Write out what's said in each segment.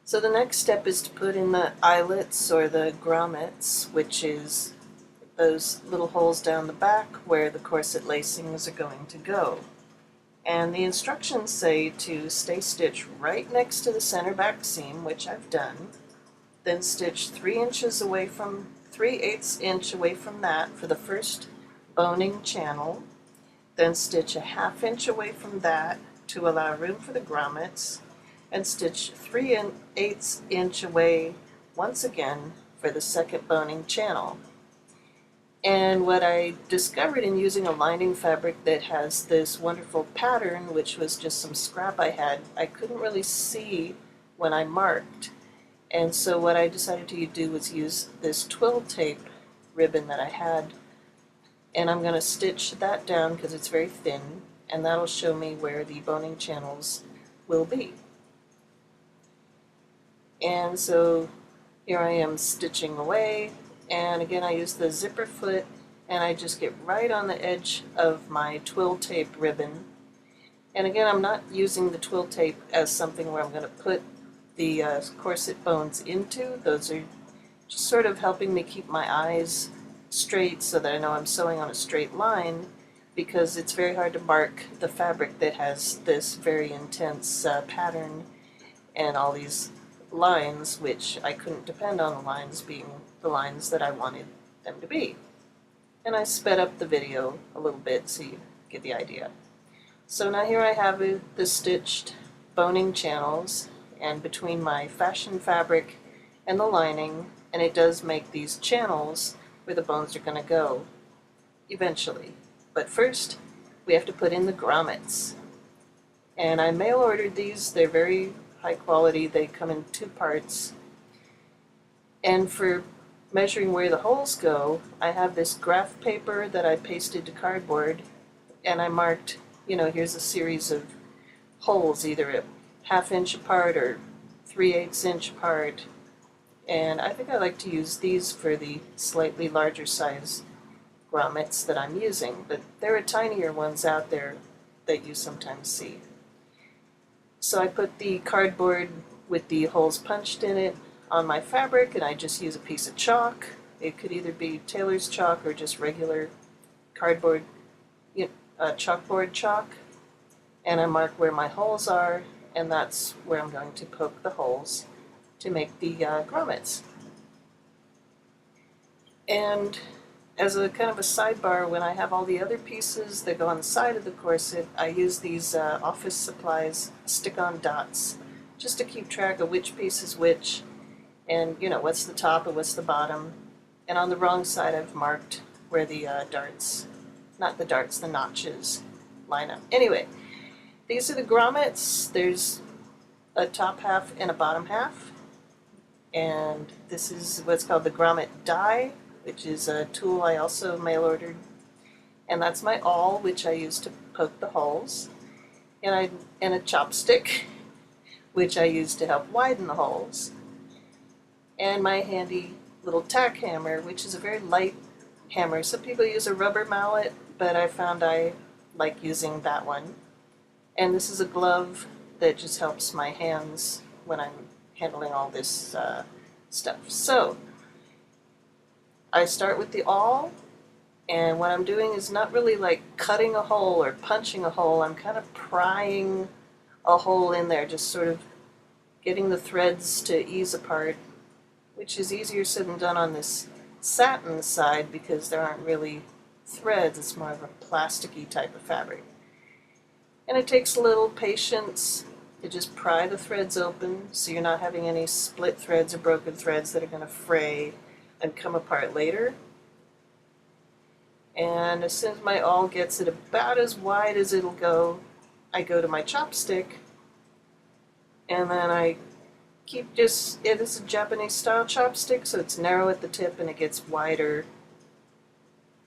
So the next step is to put in the eyelets or the grommets, which is those little holes down the back where the corset lacings are going to go. And the instructions say to stay stitched right next to the center back seam, which I've done, then stitch 3/8 inch away from that for the first boning channel, then stitch a 1/2 inch away from that to allow room for the grommets, and stitch 3/8 inch away once again for the second boning channel. And what I discovered in using a lining fabric that has this wonderful pattern, which was just some scrap I had, I couldn't really see when I marked. And so what I decided to do was use this twill tape ribbon that I had, and I'm going to stitch that down because it's very thin, and that'll show me where the boning channels will be. And so here I am stitching away, and again I use the zipper foot, and I just get right on the edge of my twill tape ribbon. And again, I'm not using the twill tape as something where I'm going to put the corset bones into. Those are just sort of helping me keep my eyes straight so that I know I'm sewing on a straight line, because it's very hard to mark the fabric that has this very intense pattern and all these lines, which I couldn't depend on the lines being the lines that I wanted them to be. And I sped up the video a little bit so you get the idea. So now here I have the stitched boning channels, and between my fashion fabric and the lining, and it does make these channels where the bones are going to go eventually. But first we have to put in the grommets. And I mail ordered these. They're very high quality. They come in 2 parts. And for measuring where the holes go, I have this graph paper that I pasted to cardboard, and I marked, here's a series of holes, either a 1/2 inch apart or 3/8 inch apart. And I think I like to use these for the slightly larger size grommets that I'm using, but there are tinier ones out there that you sometimes see. So I put the cardboard with the holes punched in it on my fabric, and I just use a piece of chalk. It could either be tailor's chalk or just regular cardboard, chalkboard chalk. And I mark where my holes are, and that's where I'm going to poke the holes to make the grommets. And as a kind of a sidebar, when I have all the other pieces that go on the side of the corset, I use these office supplies stick-on dots just to keep track of which piece is which, and what's the top and what's the bottom. And on the wrong side I've marked where the the notches line up. Anyway, these are the grommets. There's a top half and a bottom half, and this is what's called the grommet die, which is a tool I also mail ordered. And that's my awl, which I use to poke the holes, and a chopstick, which I use to help widen the holes, and my handy little tack hammer, which is a very light hammer. Some people use a rubber mallet, but I found I like using that one. And this is a glove that just helps my hands when I'm handling all this stuff. So I start with the awl, and what I'm doing is not really like cutting a hole or punching a hole. I'm kind of prying a hole in there, just sort of getting the threads to ease apart, which is easier said than done on this satin side because there aren't really threads. It's more of a plasticky type of fabric. And it takes a little patience to just pry the threads open so you're not having any split threads or broken threads that are going to fray and come apart later. And as soon as my awl gets it about as wide as it'll go, I go to my chopstick, and then I keep this is a Japanese style chopstick, so it's narrow at the tip and it gets wider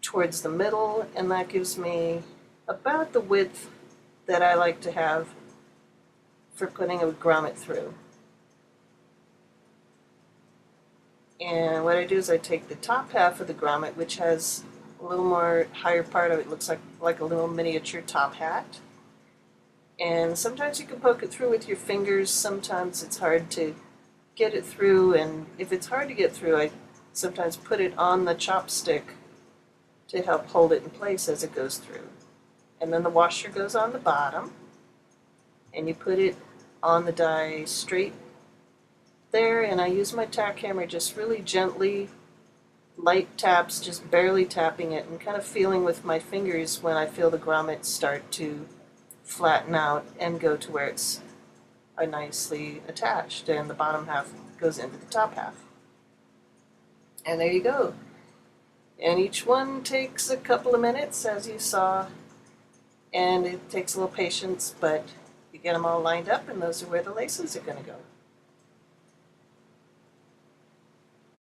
towards the middle, and that gives me about the width that I like to have for putting a grommet through. And what I do is I take the top half of the grommet, which has a little more higher part of it, looks like a little miniature top hat. And sometimes you can poke it through with your fingers, sometimes it's hard to get it through, and if it's hard to get through, I sometimes put it on the chopstick to help hold it in place as it goes through. And then the washer goes on the bottom, and you put it on the die straight there, and I use my tack hammer just really gently, light taps, just barely tapping it and kind of feeling with my fingers when I feel the grommets start to flatten out and go to where it's nicely attached, and the bottom half goes into the top half. And there you go. And each one takes a couple of minutes, as you saw, and it takes a little patience, but you get them all lined up, and those are where the laces are going to go.